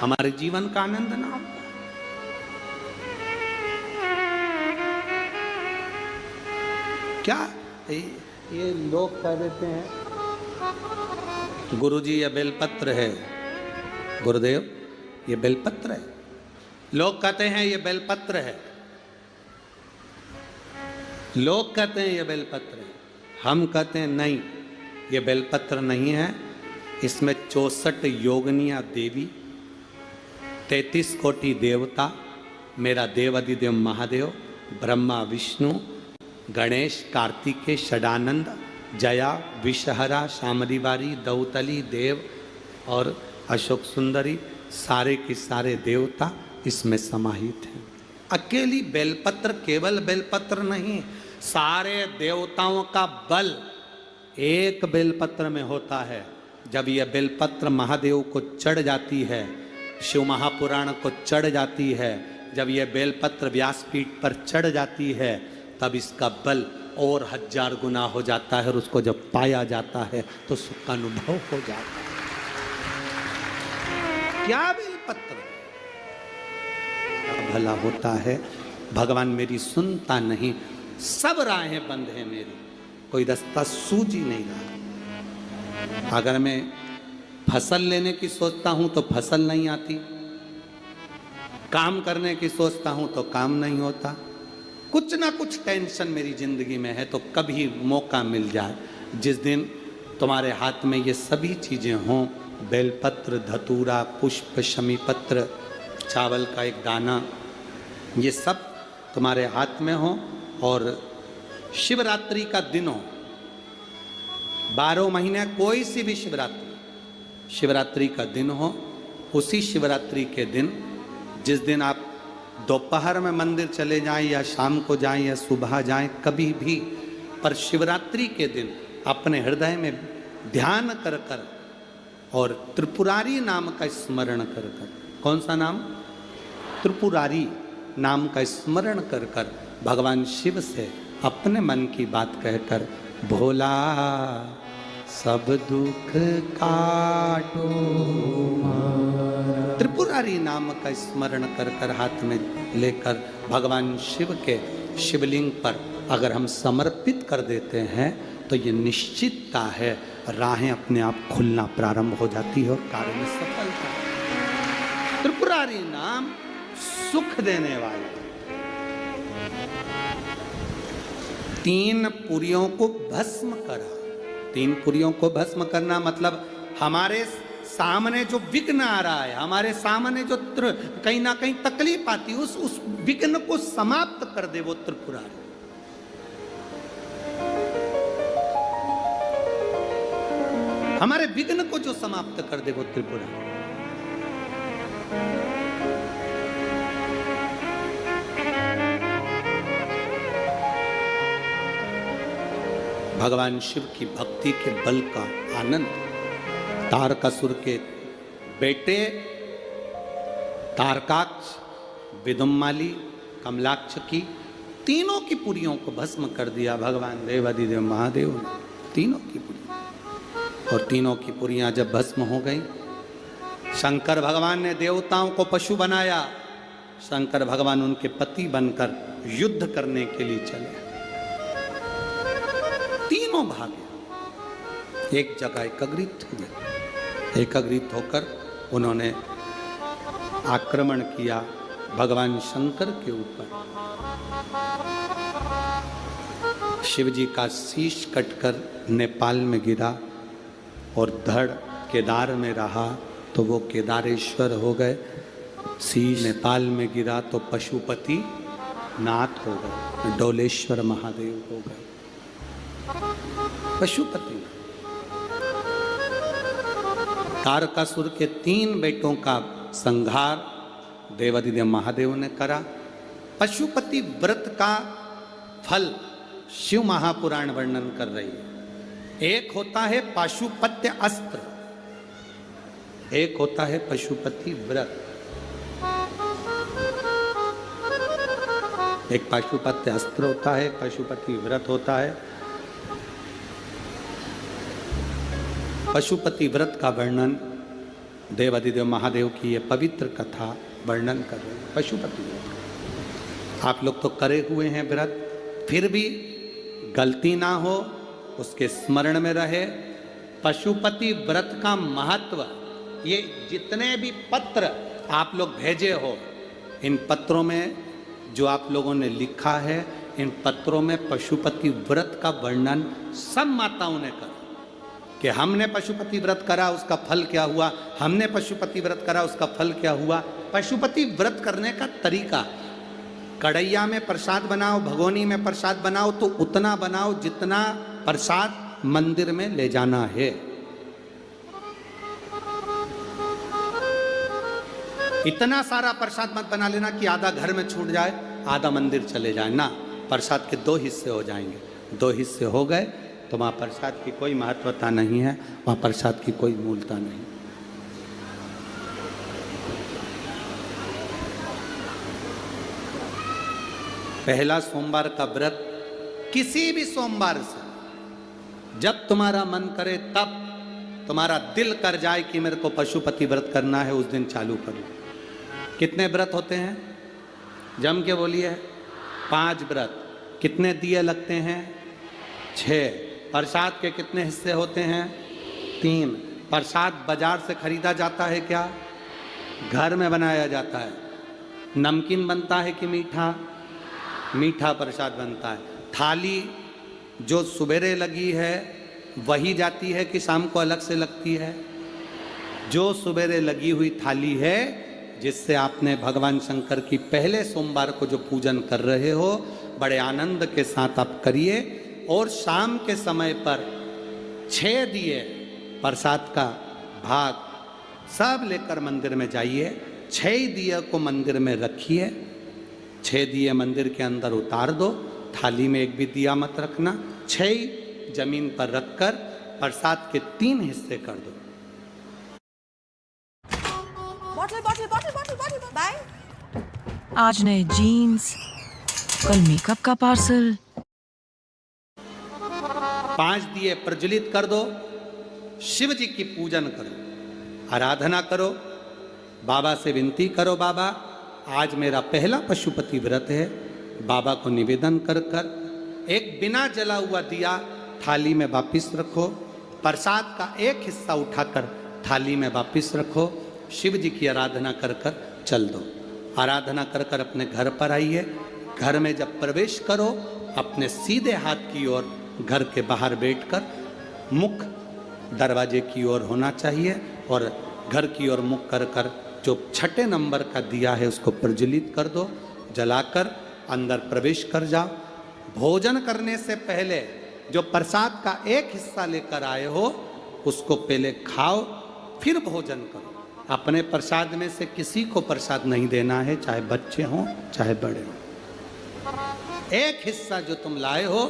हमारे जीवन का आनंद ना हो। क्या ये लोग कह देते हैं गुरुजी ये बेलपत्र है, गुरुदेव ये बेलपत्र है। लोग कहते हैं ये बेलपत्र है, लोग कहते हैं ये बेलपत्र है। हम कहते हैं नहीं, ये बेलपत्र नहीं है। इसमें 64 योगनिया देवी, 33 कोटि देवता, मेरा देव अधिदेव महादेव, ब्रह्मा विष्णु गणेश कार्तिकेय षडानंद जया विषहरा शामरीवारी दौतली देव और अशोक सुंदरी, सारे के सारे देवता इसमें समाहित हैं। अकेली बेलपत्र केवल बेलपत्र नहीं, सारे देवताओं का बल एक बेलपत्र में होता है। जब यह बेलपत्र महादेव को चढ़ जाती है, शिव महापुराण को चढ़ जाती है, जब यह बेलपत्र व्यासपीठ पर चढ़ जाती है, तब इसका बल और 1000 गुना हो जाता है और उसको जब पाया जाता है तो सुख का अनुभव हो जाता है। क्या बेलपत्र भला होता है। भगवान मेरी सुनता नहीं, सब राहें बंद है मेरी, कोई रास्ता सूझ ही नहीं रहा। अगर मैं फसल लेने की सोचता हूं तो फसल नहीं आती, काम करने की सोचता हूं तो काम नहीं होता। कुछ ना कुछ टेंशन मेरी जिंदगी में है। तो कभी मौका मिल जाए जिस दिन तुम्हारे हाथ में ये सभी चीजें हों, बेलपत्र, धतूरा, पुष्प, शमीपत्र, चावल का एक दाना, ये सब तुम्हारे हाथ में हो, और शिवरात्रि का दिन हो, 12 महीने कोई सी भी शिवरात्रि का दिन हो, उसी शिवरात्रि के दिन जिस दिन आप दोपहर में मंदिर चले जाएं या शाम को जाएं या सुबह जाएं, कभी भी, पर शिवरात्रि के दिन अपने हृदय में ध्यान कर कर और त्रिपुरारी नाम का स्मरण कर कर, कौन सा नाम? त्रिपुरारी नाम का स्मरण कर कर भगवान शिव से अपने मन की बात कहकर, भोला सब दुख काटो, त्रिपुरारी नाम का स्मरण कर कर हाथ में लेकर भगवान शिव के शिवलिंग पर अगर हम समर्पित कर देते हैं तो ये निश्चितता है, राहें अपने आप खुलना प्रारंभ हो जाती है और कार्य में सफलता। त्रिपुरारी नाम सुख देने वाला। 3 पुरियों को भस्म करा। 3 पुरियों को भस्म करना मतलब हमारे सामने जो विघ्न आ रहा है, हमारे सामने जो कहीं ना कहीं तकलीफ आती है, उस विघ्न को समाप्त कर दे वो त्रिपुरारी। हमारे विघ्न को जो समाप्त कर दे वो त्रिपुरारी। भगवान शिव की भक्ति के बल का आनंद तारकासुर के बेटे तारकाक्ष, विदुम्माली, कमलाक्ष की तीनों की पुरियों को भस्म कर दिया भगवान देवाधिदेव महादेव ने। तीनों की पुरियां, और तीनों की पुरियां जब भस्म हो गई, शंकर भगवान ने देवताओं को पशु बनाया। शंकर भगवान उनके पति बनकर युद्ध करने के लिए चले। तीनों भागे एक जगह एकत्रित हुए। एकत्रित होकर उन्होंने आक्रमण किया भगवान शंकर के ऊपर। शिव जी का शीश कटकर नेपाल में गिरा और धड़ केदार में रहा तो वो केदारेश्वर हो गए। शीश नेपाल में गिरा तो पशुपति नाथ हो गए, डोलेश्वर महादेव हो गए। पशुपति तारकासुर के 3 बेटों का संहार देवाधिदेव महादेव ने करा। पशुपति व्रत का फल शिव महापुराण वर्णन कर रही है। एक होता है पाशुपत्य अस्त्र, एक होता है पशुपति व्रत। एक पाशुपत्य अस्त्र होता है, पशुपति व्रत होता है। पशुपति व्रत का वर्णन देवाधिदेव महादेव की ये पवित्र कथा वर्णन कर रहे हैं, पशुपति व्रत। आप लोग तो करे हुए हैं व्रत, फिर भी गलती ना हो, उसके स्मरण में रहे। पशुपति व्रत का महत्व, ये जितने भी पत्र आप लोग भेजे हो, इन पत्रों में जो आप लोगों ने लिखा है, इन पत्रों में पशुपति व्रत का वर्णन सब माताओं ने करा कि हमने पशुपति व्रत करा उसका फल क्या हुआ, हमने पशुपति व्रत करा उसका फल क्या हुआ। पशुपति व्रत करने का तरीका, कढ़ैया में प्रसाद बनाओ, भगोनी में प्रसाद बनाओ तो उतना बनाओ जितना प्रसाद मंदिर में ले जाना है। इतना सारा प्रसाद मत बना लेना कि आधा घर में छूट जाए, आधा मंदिर चले जाए ना। प्रसाद के 2 हिस्से हो जाएंगे, 2 हिस्से हो गए तो वहाँ प्रसाद की कोई महत्वता नहीं है, वहाँ प्रसाद की कोई मूलता नहीं। पहला सोमवार का व्रत किसी भी सोमवार से जब तुम्हारा मन करे, तब तुम्हारा दिल कर जाए कि मेरे को पशुपति व्रत करना है, उस दिन चालू कर लो। कितने व्रत होते हैं? जम के बोलिए। 5 व्रत। कितने दिए लगते हैं? 6। प्रसाद के कितने हिस्से होते हैं? 3। प्रसाद बाजार से खरीदा जाता है क्या? घर में बनाया जाता है। नमकीन बनता है कि मीठा? मीठा प्रसाद बनता है। थाली जो सुबेरे लगी है वही जाती है कि शाम को अलग से लगती है? जो सुबेरे लगी हुई थाली है, जिससे आपने भगवान शंकर की पहले सोमवार को जो पूजन कर रहे हो, बड़े आनंद के साथ आप करिए। और शाम के समय पर 6 दिए प्रसाद का भाग सब लेकर मंदिर में जाइए। 6 दिए को मंदिर में रखिए। 6 दिए मंदिर के अंदर उतार दो, थाली में एक भी दिया मत रखना। 6 जमीन पर रखकर प्रसाद के 3 हिस्से कर दो। बाय। आज नए जीन्स, कल मेकअप का पार्सल। 5 दिए प्रज्वलित कर दो। शिव जी की पूजन करो, आराधना करो, बाबा से विनती करो, बाबा आज मेरा पहला पशुपति व्रत है। बाबा को निवेदन कर कर एक बिना जला हुआ दिया थाली में वापिस रखो। प्रसाद का एक हिस्सा उठाकर थाली में वापिस रखो। शिव जी की आराधना कर कर चल दो। आराधना कर कर अपने घर पर आइए। घर में जब प्रवेश करो, अपने सीधे हाथ की ओर घर के बाहर बैठकर मुख दरवाजे की ओर होना चाहिए और घर की ओर मुख कर कर जो 6 नंबर का दिया है उसको प्रज्वलित कर दो। जलाकर अंदर प्रवेश कर जाओ। भोजन करने से पहले जो प्रसाद का एक हिस्सा लेकर आए हो उसको पहले खाओ, फिर भोजन करो। अपने प्रसाद में से किसी को प्रसाद नहीं देना है, चाहे बच्चे हों चाहे बड़े हों। एक हिस्सा जो तुम लाए हो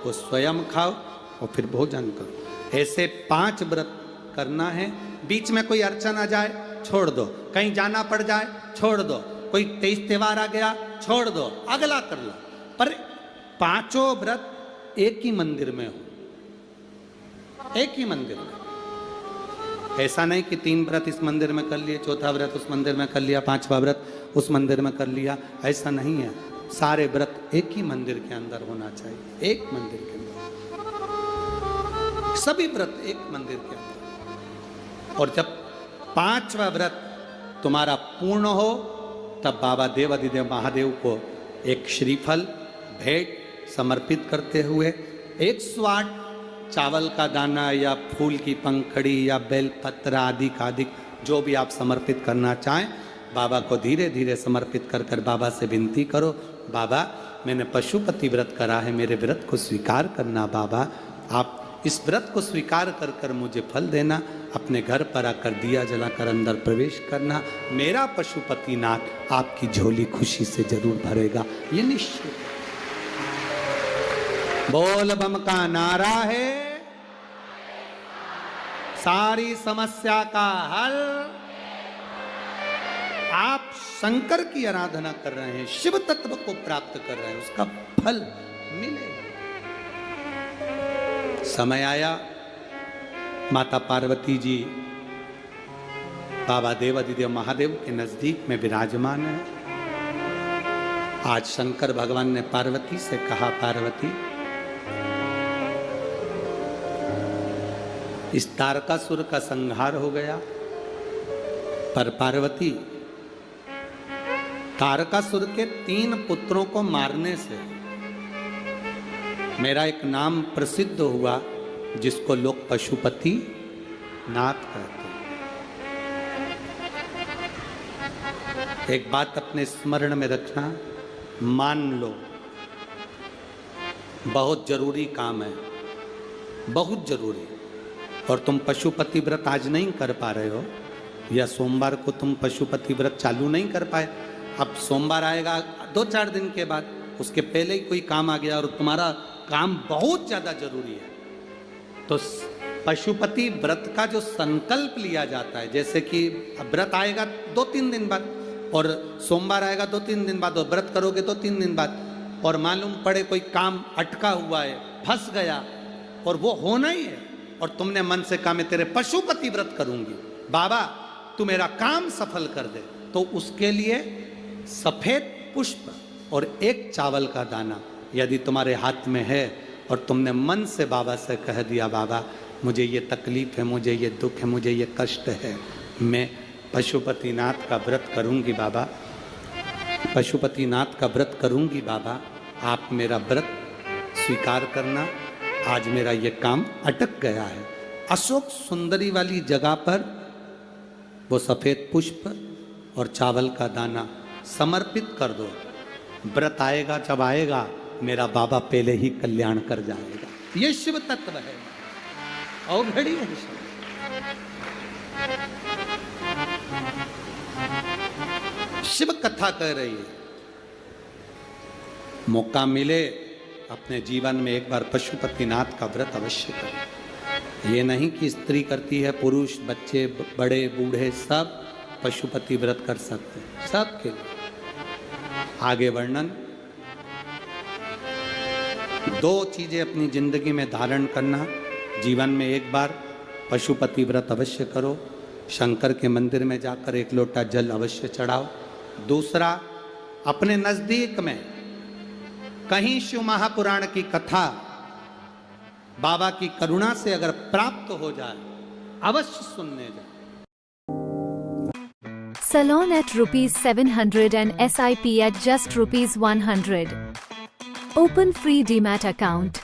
वो स्वयं खाओ और फिर भोजन करो। ऐसे 5 व्रत करना है। बीच में कोई अड़चन आ जाए छोड़ दो, कहीं जाना पड़ जाए छोड़ दो, कोई तेज त्योहार आ गया छोड़ दो, अगला कर लो। पर 5 व्रत एक ही मंदिर में हो, एक ही मंदिर में। ऐसा नहीं कि 3 व्रत इस मंदिर में कर लिए, 4था व्रत उस मंदिर में कर लिया, 5वां व्रत उस मंदिर में कर लिया, ऐसा नहीं है। सारे व्रत एक ही मंदिर के अंदर होना चाहिए, एक मंदिर के अंदर, सभी व्रत एक मंदिर के अंदर। और जब 5वां व्रत तुम्हारा पूर्ण हो तब बाबा देवाधिदेव महादेव को एक श्रीफल भेंट समर्पित करते हुए 108 चावल का दाना या फूल की पंखड़ी या बेलपत्र आदि का जो भी आप समर्पित करना चाहें, बाबा को धीरे धीरे समर्पित कर कर बाबा से विनती करो, बाबा मैंने पशुपति व्रत करा है, मेरे व्रत को स्वीकार करना। बाबा आप इस व्रत को स्वीकार कर कर मुझे फल देना। अपने घर पर आकर दिया जलाकर अंदर प्रवेश करना। मेरा पशुपति नाथ आपकी झोली खुशी से जरूर भरेगा, ये निश्चित। बोल बम का नारा है, सारी समस्या का हल। आप शंकर की आराधना कर रहे हैं, शिव तत्व को प्राप्त कर रहे हैं, उसका फल मिलेगा। समय आया, माता पार्वती जी बाबा देवादिदेव महादेव के नजदीक में विराजमान है। आज शंकर भगवान ने पार्वती से कहा, पार्वती इस तारकासुर का संहार हो गया, पर पार्वती तारकासुर के 3 पुत्रों को मारने से मेरा एक नाम प्रसिद्ध हुआ, जिसको लोग पशुपति नाथ कहते हैं। एक बात अपने स्मरण में रखना, मान लो बहुत जरूरी काम है, बहुत जरूरी, और तुम पशुपति व्रत आज नहीं कर पा रहे हो, या सोमवार को तुम पशुपति व्रत चालू नहीं कर पाए, अब सोमवार आएगा 2-4 दिन के बाद, उसके पहले ही कोई काम आ गया और तुम्हारा काम बहुत ज़्यादा जरूरी है, तो पशुपति व्रत का जो संकल्प लिया जाता है, जैसे कि व्रत आएगा 2-3 दिन बाद और सोमवार आएगा 2-3 दिन बाद और व्रत करोगे 2-3 दिन बाद, और मालूम पड़े कोई काम अटका हुआ है, फंस गया और वो होना ही है, और तुमने मन से कहा मैं तेरे पशुपति व्रत करूंगी, बाबा तू मेरा काम सफल कर दे, तो उसके लिए सफेद पुष्प और 1 चावल का दाना यदि तुम्हारे हाथ में है और तुमने मन से बाबा से कह दिया, बाबा मुझे ये तकलीफ है, मुझे ये दुख है, मुझे ये कष्ट है, मैं पशुपतिनाथ का व्रत करूंगी बाबा, पशुपतिनाथ का व्रत करूंगी बाबा, आप मेरा व्रत स्वीकार करना, आज मेरा ये काम अटक गया है। अशोक सुंदरी वाली जगह पर वो सफेद पुष्प और चावल का दाना समर्पित कर दो, व्रत आएगा जब आएगा मेरा बाबा पहले ही कल्याण कर जाएगा। ये शिव तत्व है, अवघड़ी है शिव। शिव कथा कह रही है, मौका मिले अपने जीवन में एक बार पशुपतिनाथ का व्रत अवश्य करें। ये नहीं कि स्त्री करती है, पुरुष, बच्चे, बड़े बूढ़े सब पशुपति व्रत कर सकते हैं, सबके लिए। आगे वर्णन, 2 चीजें अपनी जिंदगी में धारण करना, जीवन में एक बार पशुपति व्रत अवश्य करो, शंकर के मंदिर में जाकर 1 लोटा जल अवश्य चढ़ाओ। दूसरा, अपने नजदीक में कहीं शिव महापुराण की कथा बाबा की करुणा से अगर प्राप्त हो जाए, अवश्य सुनने जाए। Salon at ₹700 and SIP at just ₹100. Open free Demat account.